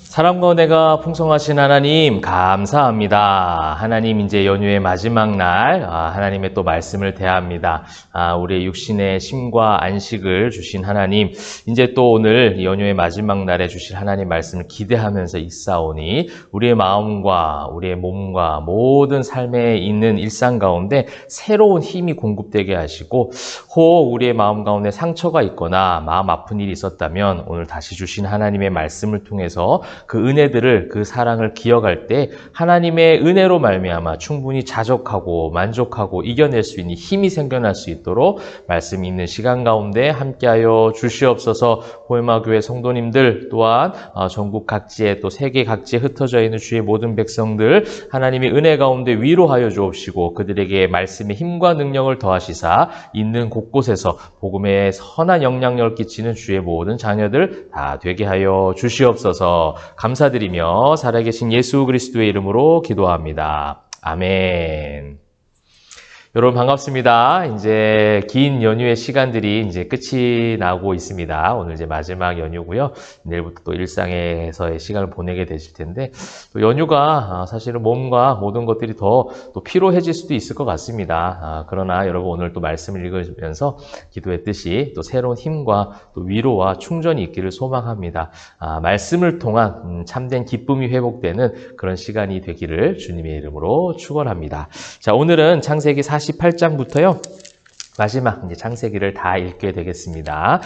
사랑과 은혜가 풍성하신 하나님 감사합니다. 하나님 이제 연휴의 마지막 날 하나님의 또 말씀을 대합니다. 우리의 육신의 쉼과 안식을 주신 하나님, 이제 또 오늘 연휴의 마지막 날에 주실 하나님 말씀을 기대하면서 있사오니 우리의 마음과 우리의 몸과 모든 삶에 있는 일상 가운데 새로운 힘이 공급되게 하시고, 혹 우리의 마음 가운데 상처가 있거나 마음 아픈 일이 있었다면 오늘 다시 주신 하나님의 말씀을 통해서 그 은혜들을, 그 사랑을 기억할 때 하나님의 은혜로 말미암아 충분히 자족하고 만족하고 이겨낼 수 있는 힘이 생겨날 수 있도록 말씀이 있는 시간 가운데 함께하여 주시옵소서. 호회마교회 성도님들 또한 전국 각지에 또 세계 각지에 흩어져 있는 주의 모든 백성들 하나님의 은혜 가운데 위로하여 주옵시고, 그들에게 말씀의 힘과 능력을 더하시사 있는 곳곳에서 복음의 선한 영향력을 끼치는 주의 모든 자녀들 다 되게 하여 주시옵소서. 감사드리며 살아계신 예수 그리스도의 이름으로 기도합니다. 아멘. 여러분 반갑습니다. 이제 긴 연휴의 시간들이 이제 끝이 나고 있습니다. 오늘 이제 마지막 연휴고요. 내일부터 또 일상에서의 시간을 보내게 되실 텐데, 또 연휴가 사실은 몸과 모든 것들이 더 또 피로해질 수도 있을 것 같습니다. 그러나 여러분 오늘 또 말씀을 읽으면서 기도했듯이 또 새로운 힘과 또 위로와 충전이 있기를 소망합니다. 말씀을 통한 참된 기쁨이 회복되는 그런 시간이 되기를 주님의 이름으로 축원합니다. 자, 오늘은 창세기 48장부터요. 마지막 이제 창세기를 다 읽게 되겠습니다.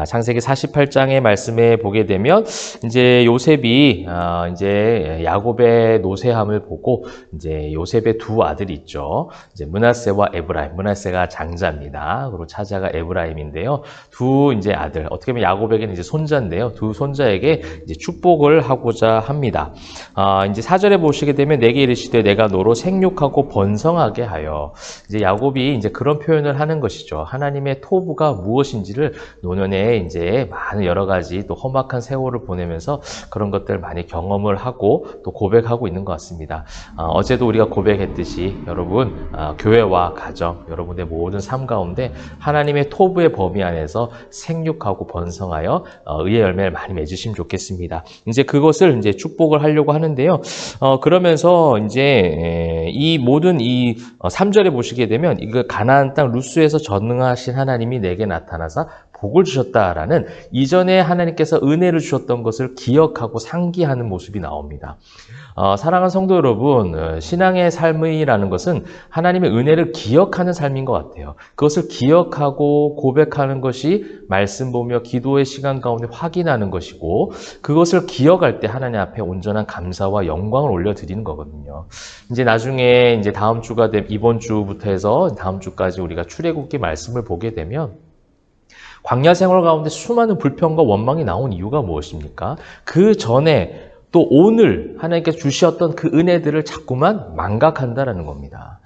창세기 48장의 말씀에 보게 되면 이제 요셉이 이제 야곱의 노쇠함을 보고 이제 요셉의 두 아들이 있죠. 이제 므낫세와 에브라임. 므낫세가 장자입니다. 그리고 차자가 에브라임인데요. 두 이제 아들, 어떻게 보면 야곱에게는 이제 손자인데요. 두 손자에게 이제 축복을 하고자 합니다. 이제 4절에 보시게 되면 내게 이르시되 내가 너로 생육하고 번성하게 하여, 이제 야곱이 이제 그런 표현을 하는 것이죠. 하나님의 토부가 무엇인지를 노년에 이제 많은 여러 가지 또 험악한 세월을 보내면서 그런 것들을 많이 경험을 하고 또 고백하고 있는 것 같습니다. 어제도 우리가 고백했듯이 여러분 교회와 가정, 여러분의 모든 삶 가운데 하나님의 토부의 범위 안에서 생육하고 번성하여 의의 열매를 많이 맺으시면 좋겠습니다. 이제 그것을 이제 축복을 하려고 하는데요. 그러면서 이제 이 모든 이 3절에 보시게 되면 이거 가나안 땅 루스에서 전능하신 하나님이 내게 나타나사 복을 주셨다라는, 이전에 하나님께서 은혜를 주셨던 것을 기억하고 상기하는 모습이 나옵니다. 사랑하는 성도 여러분, 신앙의 삶이라는 것은 하나님의 은혜를 기억하는 삶인 것 같아요. 그것을 기억하고 고백하는 것이 말씀 보며 기도의 시간 가운데 확인하는 것이고, 그것을 기억할 때 하나님 앞에 온전한 감사와 영광을 올려드리는 거거든요. 이제 나중에 이제 다음 주가 이번 주부터 해서 다음 주까지 우리가 출애굽기 말씀을 보게 되면 광야 생활 가운데 수많은 불평과 원망이 나온 이유가 무엇입니까? 그 전에 또 오늘 하나님께서 주셨던 그 은혜들을 자꾸만 망각한다라는 겁니다.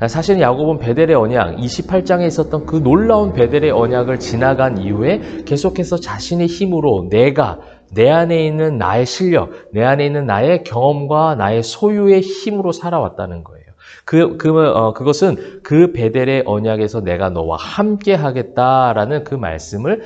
사실은 야곱은 베델의 언약, 28장에 있었던 그 놀라운 베델의 언약을 지나간 이후에 계속해서 자신의 힘으로 내 안에 있는 나의 실력, 내 안에 있는 나의 경험과 나의 소유의 힘으로 살아왔다는 거예요. 그것은 그 베델의 언약에서 내가 너와 함께 하겠다라는 그 말씀을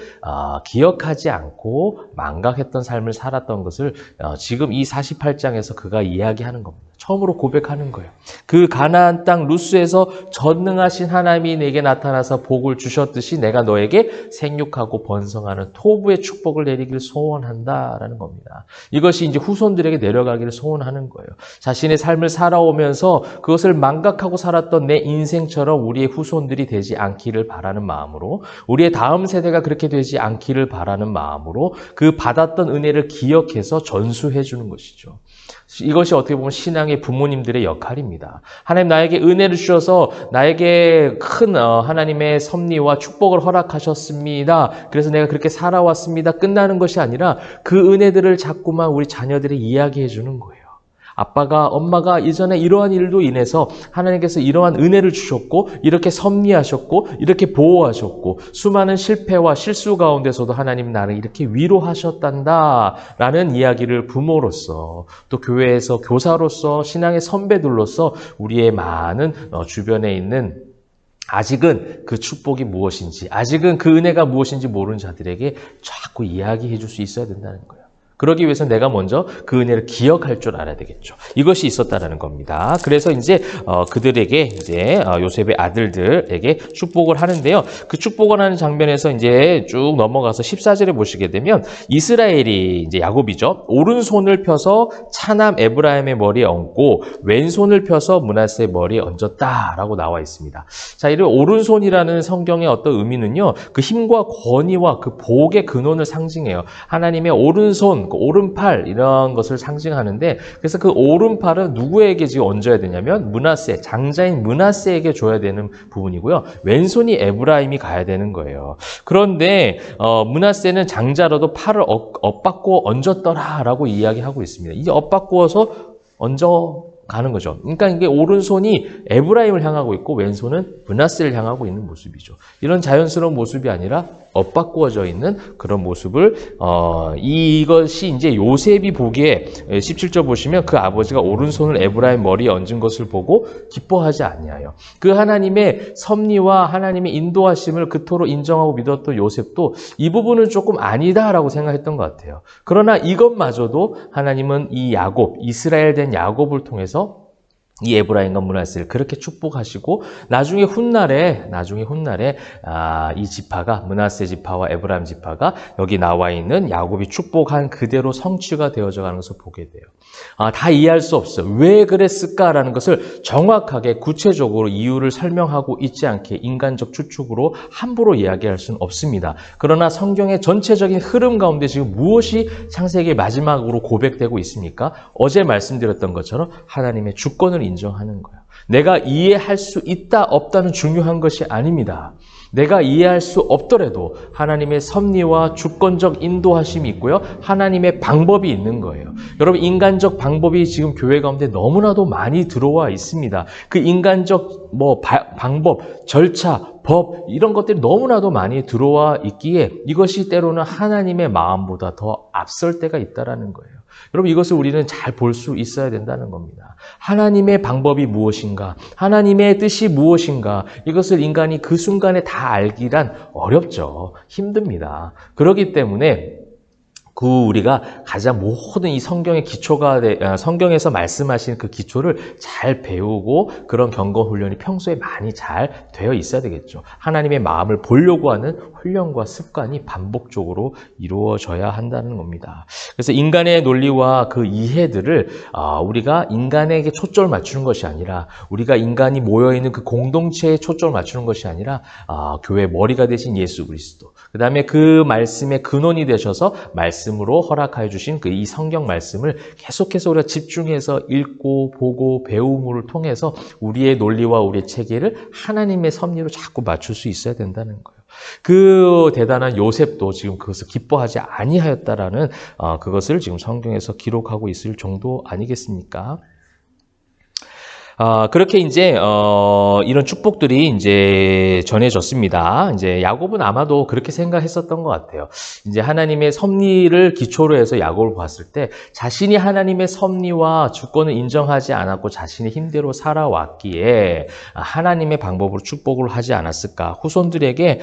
기억하지 않고 망각했던 삶을 살았던 것을 지금 이 48장에서 그가 이야기하는 겁니다. 처음으로 고백하는 거예요. 그 가나안 땅 루스에서 전능하신 하나님이 내게 나타나서 복을 주셨듯이 내가 너에게 생육하고 번성하는 토부의 축복을 내리기를 소원한다라는 겁니다. 이것이 이제 후손들에게 내려가기를 소원하는 거예요. 자신의 삶을 살아오면서 그것을 망각하고 살았던 내 인생처럼 우리의 후손들이 되지 않기를 바라는 마음으로, 우리의 다음 세대가 그렇게 되지 않기를 바라는 마음으로 그 받았던 은혜를 기억해서 전수해 주는 것이죠. 이것이 어떻게 보면 신앙의 부모님들의 역할입니다. 하나님 나에게 은혜를 주셔서 나에게 큰 하나님의 섭리와 축복을 허락하셨습니다. 그래서 내가 그렇게 살아왔습니다. 끝나는 것이 아니라 그 은혜들을 자꾸만 우리 자녀들이 이야기해 주는 거예요. 아빠가, 엄마가 이전에 이러한 일로 인해서 하나님께서 이러한 은혜를 주셨고, 이렇게 섭리하셨고, 이렇게 보호하셨고, 수많은 실패와 실수 가운데서도 하나님 나를 이렇게 위로하셨단다라는 이야기를 부모로서, 또 교회에서 교사로서, 신앙의 선배들로서 우리의 많은 주변에 있는 아직은 그 축복이 무엇인지, 아직은 그 은혜가 무엇인지 모르는 자들에게 자꾸 이야기해 줄 수 있어야 된다는 거예요. 그러기 위해서 내가 먼저 그 은혜를 기억할 줄 알아야 되겠죠. 이것이 있었다라는 겁니다. 그래서 이제 그들에게 이제 요셉의 아들들에게 축복을 하는데요. 그 축복을 하는 장면에서 이제 쭉 넘어가서 14절에 보시게 되면 이스라엘이 이제 야곱이죠. 오른손을 펴서 차남 에브라임의 머리에 얹고 왼손을 펴서 므낫세의 머리에 얹었다라고 나와 있습니다. 자, 이 오른손이라는 성경의 어떤 의미는요. 그 힘과 권위와 그 복의 근원을 상징해요. 하나님의 오른손, 그 오른팔 이런 것을 상징하는데 그래서 그 오른팔은 누구에게 지금 얹어야 되냐면 므낫세, 장자인 므낫세에게 줘야 되는 부분이고요. 왼손이 에브라임이 가야 되는 거예요. 그런데 므낫세는 장자로도 팔을 엇바꾸어 얹었더라라고 이야기하고 있습니다. 이제 엇바꾸어서 가는 거죠. 그러니까 이게 오른손이 에브라임을 향하고 있고 왼손은 므낫세를 향하고 있는 모습이죠. 이런 자연스러운 모습이 아니라 엇바꾸어져 있는 그런 모습을 이것이 이제 요셉이 보기에 17절 보시면 그 아버지가 오른손을 에브라임 머리에 얹은 것을 보고 기뻐하지 아니하여 그 하나님의 섭리와 하나님의 인도하심을 그토록 인정하고 믿었던 요셉도 이 부분은 조금 아니다라고 생각했던 것 같아요. 그러나 이것마저도 하나님은 이 야곱, 이스라엘 된 야곱을 통해서 이 에브라임과 므낫세를 그렇게 축복하시고 나중에 훗날에 이 지파가 므낫세 지파와 에브라임 지파가 여기 나와 있는 야곱이 축복한 그대로 성취가 되어져 가는 것을 보게 돼요. 다 이해할 수 없어요. 왜 그랬을까라는 것을 정확하게 구체적으로 이유를 설명하고 있지 않게 인간적 추측으로 함부로 이야기할 수는 없습니다. 그러나 성경의 전체적인 흐름 가운데 지금 무엇이 창세기의 마지막으로 고백되고 있습니까? 어제 말씀드렸던 것처럼 하나님의 주권을 인정하는 거예요. 내가 이해할 수 있다 없다는 중요한 것이 아닙니다. 내가 이해할 수 없더라도 하나님의 섭리와 주권적 인도하심이 있고요. 하나님의 방법이 있는 거예요. 여러분 인간적 방법이 지금 교회 가운데 너무나도 많이 들어와 있습니다. 그 인간적 방법, 절차, 법 이런 것들이 너무나도 많이 들어와 있기에 이것이 때로는 하나님의 마음보다 더 앞설 때가 있다라는 거예요. 여러분 이것을 우리는 잘 볼 수 있어야 된다는 겁니다. 하나님의 방법이 무엇인가? 하나님의 뜻이 무엇인가? 이것을 인간이 그 순간에 다 알기란 어렵죠. 힘듭니다. 그렇기 때문에 우리가 가장 모든 이 성경의 기초가 성경에서 말씀하신 그 기초를 잘 배우고 그런 경건 훈련이 평소에 많이 잘 되어 있어야 되겠죠. 하나님의 마음을 보려고 하는 훈련과 습관이 반복적으로 이루어져야 한다는 겁니다. 그래서 인간의 논리와 그 이해들을 우리가 인간에게 초점을 맞추는 것이 아니라 우리가 인간이 모여있는 그 공동체에 초점을 맞추는 것이 아니라 교회의 머리가 되신 예수 그리스도 그 다음에 그 말씀의 근원이 되셔서 말씀으로 허락하여 주신 이 성경 말씀을 계속해서 우리가 집중해서 읽고 보고 배움을 통해서 우리의 논리와 우리의 체계를 하나님의 섭리로 자꾸 맞출 수 있어야 된다는 거예요. 그 대단한 요셉도 지금 그것을 기뻐하지 아니하였다라는 그것을 지금 성경에서 기록하고 있을 정도 아니겠습니까? 그렇게 이제 이런 축복들이 이제 전해졌습니다. 이제 야곱은 아마도 그렇게 생각했었던 것 같아요. 이제 하나님의 섭리를 기초로 해서 야곱을 봤을 때 자신이 하나님의 섭리와 주권을 인정하지 않았고 자신의 힘대로 살아왔기에 하나님의 방법으로 축복을 하지 않았을까? 후손들에게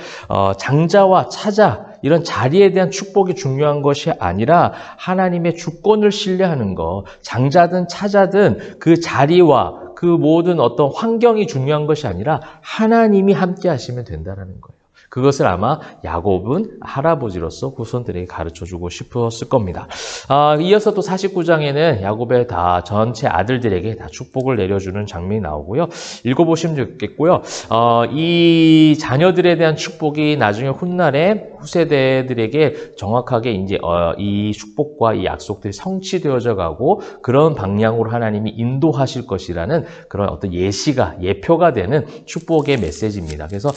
장자와 차자 이런 자리에 대한 축복이 중요한 것이 아니라 하나님의 주권을 신뢰하는 것, 장자든 차자든 그 자리와 그 모든 어떤 환경이 중요한 것이 아니라 하나님이 함께 하시면 된다는 거예요. 그것을 아마 야곱은 할아버지로서 후손들에게 가르쳐주고 싶었을 겁니다. 이어서 또 49장에는 야곱의 다 전체 아들들에게 다 축복을 내려주는 장면이 나오고요. 읽어보시면 좋겠고요. 이 자녀들에 대한 축복이 나중에 훗날에 후세대들에게 정확하게 이제 이 축복과 이 약속들이 성취되어져 가고 그런 방향으로 하나님이 인도하실 것이라는 그런 어떤 예표가 되는 축복의 메시지입니다. 그래서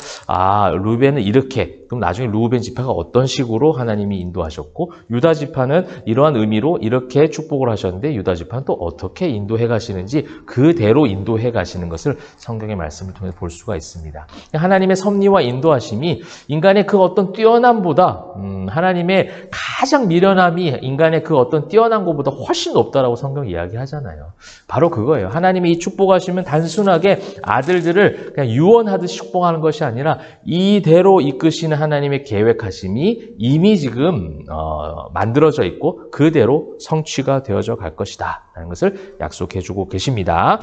루벤은 이렇게, 그럼 나중에 루벤 지파가 어떤 식으로 하나님이 인도하셨고 유다 지파는 이러한 의미로 이렇게 축복을 하셨는데 유다 지파는 또 어떻게 인도해 가시는지 그대로 인도해 가시는 것을 성경의 말씀을 통해 볼 수가 있습니다. 하나님의 섭리와 인도하심이 인간의 그 어떤 뛰어남보다 하나님의 가장 미련함이 인간의 그 어떤 뛰어난 것보다 훨씬 높다라고 성경이 이야기하잖아요. 바로 그거예요. 하나님이 이 축복하시면 단순하게 아들들을 그냥 유언하듯이 축복하는 것이 아니라 이대로 그대로 이끄시는 하나님의 계획하심이 이미 지금 만들어져 있고 그대로 성취가 되어져 갈 것이다 라는 것을 약속해주고 계십니다.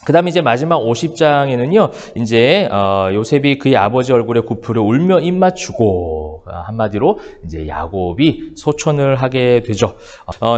그 다음에 이제 마지막 50장에는요, 이제, 요셉이 그의 아버지 얼굴에 굽으려 울며 입맞추고, 한마디로 이제 야곱이 소천을 하게 되죠.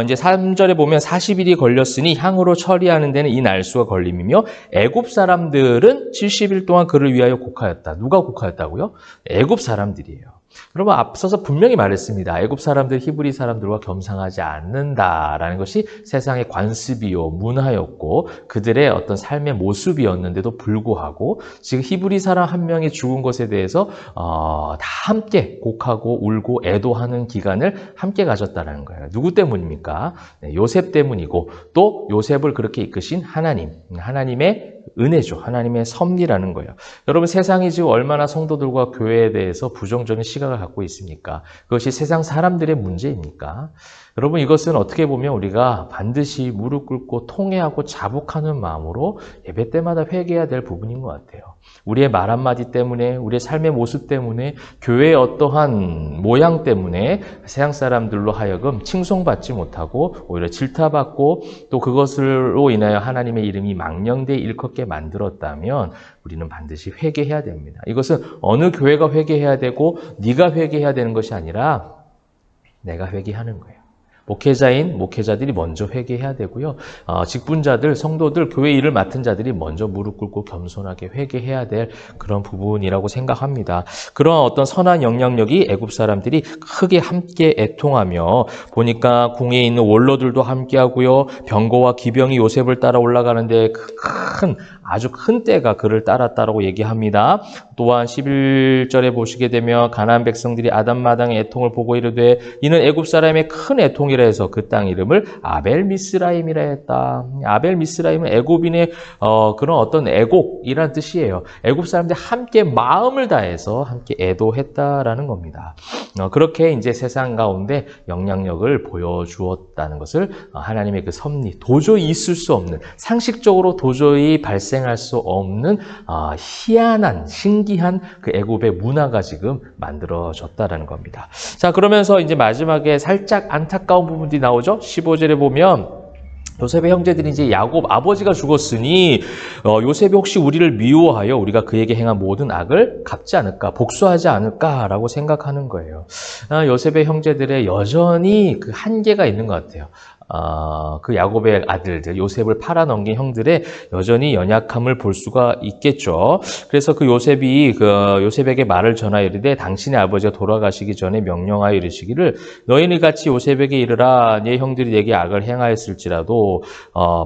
이제 3절에 보면 40일이 걸렸으니 향으로 처리하는 데는 이 날수가 걸림이며, 애굽 사람들은 70일 동안 그를 위하여 곡하였다. 누가 곡하였다고요? 애굽 사람들이에요. 여러분 앞서서 분명히 말했습니다. 애굽 사람들, 히브리 사람들과 겸상하지 않는다라는 것이 세상의 관습이요 문화였고 그들의 어떤 삶의 모습이었는데도 불구하고 지금 히브리 사람 한 명이 죽은 것에 대해서 다 함께 곡하고 울고 애도하는 기간을 함께 가졌다는 거예요. 누구 때문입니까? 네, 요셉 때문이고 또 요셉을 그렇게 이끄신 하나님의 은혜죠. 하나님의 섭리라는 거예요. 여러분 세상이 지금 얼마나 성도들과 교회에 대해서 부정적인 시각을 갖고 있습니까? 그것이 세상 사람들의 문제입니까? 여러분 이것은 어떻게 보면 우리가 반드시 무릎 꿇고 통회하고 자복하는 마음으로 예배 때마다 회개해야 될 부분인 것 같아요. 우리의 말 한마디 때문에 우리의 삶의 모습 때문에 교회의 어떠한 모양 때문에 세상 사람들로 하여금 칭송받지 못하고 오히려 질타받고 또 그것으로 인하여 하나님의 이름이 망령되이 일컫게 만들었다면 우리는 반드시 회개해야 됩니다. 이것은 어느 교회가 회개해야 되고 네가 회개해야 되는 것이 아니라 내가 회개하는 거예요. 목회자들이 먼저 회개해야 되고요. 직분자들, 성도들, 교회 일을 맡은 자들이 먼저 무릎 꿇고 겸손하게 회개해야 될 그런 부분이라고 생각합니다. 그런 어떤 선한 영향력이 애굽 사람들이 크게 함께 애통하며 보니까 궁에 있는 원로들도 함께하고요. 병거와 기병이 요셉을 따라 올라가는데 아주 큰 때가 그를 따랐다라고 얘기합니다. 또한 11절에 보시게 되면 가나안 백성들이 아담마당의 애통을 보고 이르되 이는 애굽 사람의 큰 애통이라 해서 그 땅 이름을 아벨미스라임이라 했다. 아벨미스라임은 애굽인의 그런 어떤 애곡이라는 뜻이에요. 애굽 사람들이 함께 마음을 다해서 함께 애도했다라는 겁니다. 그렇게 이제 세상 가운데 영향력을 보여주었다는 것을 하나님의 그 섭리, 도저히 있을 수 없는, 상식적으로 도저히 발생할 수 없는 희한한, 신기한 그 애굽의 문화가 지금 만들어졌다라는 겁니다. 자, 그러면서 이제 마지막에 살짝 안타까운 부분들이 나오죠. 15절에 보면 요셉의 형제들이 이제 야곱 아버지가 죽었으니 요셉이 혹시 우리를 미워하여 우리가 그에게 행한 모든 악을 갚지 않을까, 복수하지 않을까라고 생각하는 거예요. 요셉의 형제들의 여전히 그 한계가 있는 것 같아요. 그 야곱의 아들들, 요셉을 팔아넘긴 형들의 여전히 연약함을 볼 수가 있겠죠. 그래서 그 요셉에게 말을 전하여 이르되 당신의 아버지가 돌아가시기 전에 명령하여 이르시기를 너희는 같이 요셉에게 이르라 네 형들이 내게 악을 행하였을지라도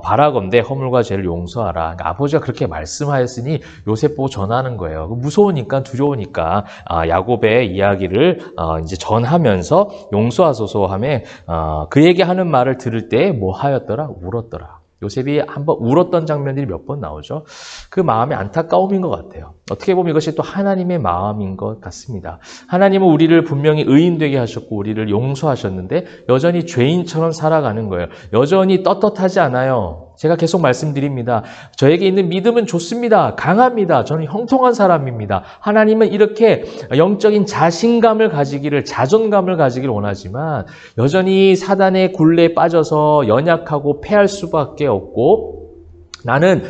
바라건대 허물과 죄를 용서하라. 그러니까 아버지가 그렇게 말씀하였으니 요셉 보고 전하는 거예요. 무서우니까 두려우니까 야곱의 이야기를 이제 전하면서 용서하소서 하며 그에게 하는 말을 들을 때 뭐 하였더라? 울었더라. 요셉이 한번 울었던 장면들이 몇 번 나오죠. 그 마음의 안타까움인 것 같아요. 어떻게 보면 이것이 또 하나님의 마음인 것 같습니다. 하나님은 우리를 분명히 의인되게 하셨고 우리를 용서하셨는데 여전히 죄인처럼 살아가는 거예요. 여전히 떳떳하지 않아요. 제가 계속 말씀드립니다. 저에게 있는 믿음은 좋습니다. 강합니다. 저는 형통한 사람입니다. 하나님은 이렇게 영적인 자신감을 가지기를, 자존감을 가지기를 원하지만 여전히 사단의 굴레에 빠져서 연약하고 패할 수밖에 없고 나는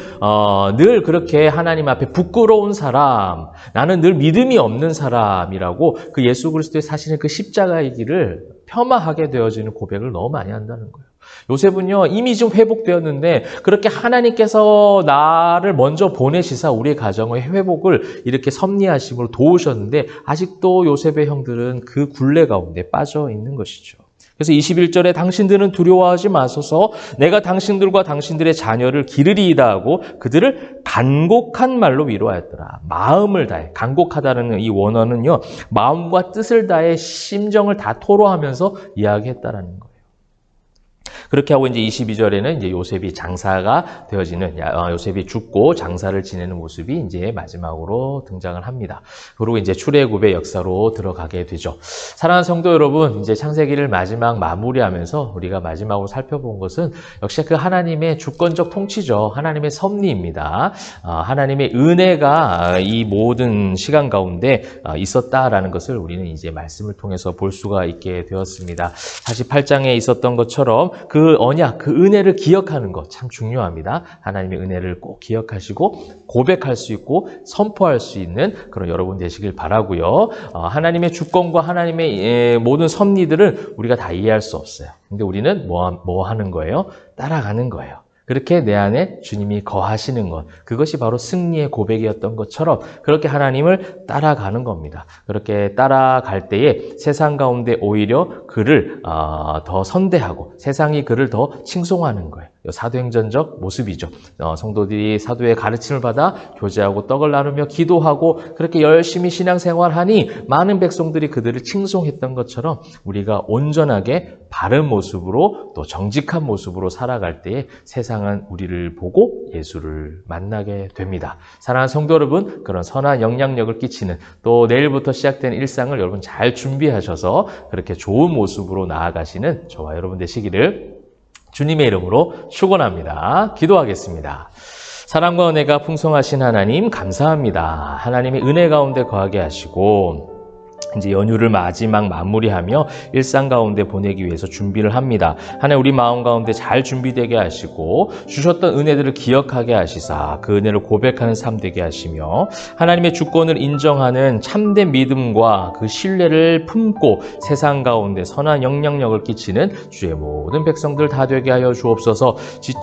늘 그렇게 하나님 앞에 부끄러운 사람, 나는 늘 믿음이 없는 사람이라고 그 예수 그리스도의 사시는 그 십자가의 길을 폄하하게 되어지는 고백을 너무 많이 한다는 거예요. 요셉은요 이미 좀 회복되었는데 그렇게 하나님께서 나를 먼저 보내시사 우리의 가정의 회복을 이렇게 섭리하심으로 도우셨는데 아직도 요셉의 형들은 그 굴레 가운데 빠져 있는 것이죠. 그래서 21절에 당신들은 두려워하지 마소서 내가 당신들과 당신들의 자녀를 기르리이다 하고 그들을 간곡한 말로 위로하였더라. 마음을 다해, 간곡하다는 이 원어는요 마음과 뜻을 다해 심정을 다 토로하면서 이야기했다라는 거예요. 그렇게 하고 이제 22절에는 이제 요셉이 장사가 되어지는, 요셉이 죽고 장사를 지내는 모습이 이제 마지막으로 등장을 합니다. 그리고 이제 출애굽의 역사로 들어가게 되죠. 사랑하는 성도 여러분, 이제 창세기를 마지막 마무리하면서 우리가 마지막으로 살펴본 것은 역시 그 하나님의 주권적 통치죠. 하나님의 섭리입니다. 하나님의 은혜가 이 모든 시간 가운데 있었다라는 것을 우리는 이제 말씀을 통해서 볼 수가 있게 되었습니다. 48장에 있었던 것처럼 그 언약, 그 은혜를 기억하는 것 참 중요합니다. 하나님의 은혜를 꼭 기억하시고 고백할 수 있고 선포할 수 있는 그런 여러분 되시길 바라고요. 하나님의 주권과 하나님의 모든 섭리들을 우리가 다 이해할 수 없어요. 근데 우리는 뭐 하는 거예요? 따라가는 거예요. 그렇게 내 안에 주님이 거하시는 것, 그것이 바로 승리의 고백이었던 것처럼 그렇게 하나님을 따라가는 겁니다. 그렇게 따라갈 때에 세상 가운데 오히려 그를 더 선대하고 세상이 그를 더 칭송하는 거예요. 사도행전적 모습이죠. 성도들이 사도의 가르침을 받아 교제하고 떡을 나누며 기도하고 그렇게 열심히 신앙생활하니 많은 백성들이 그들을 칭송했던 것처럼 우리가 온전하게 바른 모습으로 또 정직한 모습으로 살아갈 때에 세상은 우리를 보고 예수를 만나게 됩니다. 사랑하는 성도 여러분, 그런 선한 영향력을 끼치는 또 내일부터 시작되는 일상을 여러분 잘 준비하셔서 그렇게 좋은 모습으로 나아가시는 저와 여러분 되시기를 주님의 이름으로 축원합니다. 기도하겠습니다. 사랑과 은혜가 풍성하신 하나님 감사합니다. 하나님의 은혜 가운데 거하게 하시고 이제 연휴를 마지막 마무리하며 일상 가운데 보내기 위해서 준비를 합니다. 하나님 우리 마음 가운데 잘 준비되게 하시고 주셨던 은혜들을 기억하게 하시사 그 은혜를 고백하는 삶 되게 하시며 하나님의 주권을 인정하는 참된 믿음과 그 신뢰를 품고 세상 가운데 선한 영향력을 끼치는 주의 모든 백성들 다 되게 하여 주옵소서.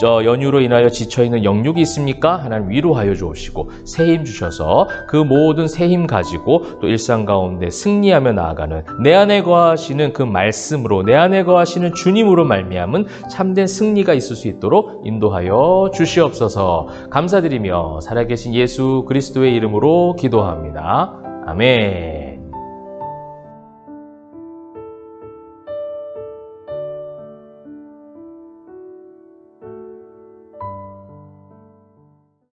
연휴로 인하여 지쳐있는 영육이 있습니까? 하나님 위로하여 주옵시고 새 힘 주셔서 그 모든 새 힘 가지고 또 일상 가운데 승리하며 나아가는 내 안에 거하시는 그 말씀으로 내 안에 거하시는 주님으로 말미암은 참된 승리가 있을 수 있도록 인도하여 주시옵소서. 감사드리며 살아계신 예수 그리스도의 이름으로 기도합니다. 아멘.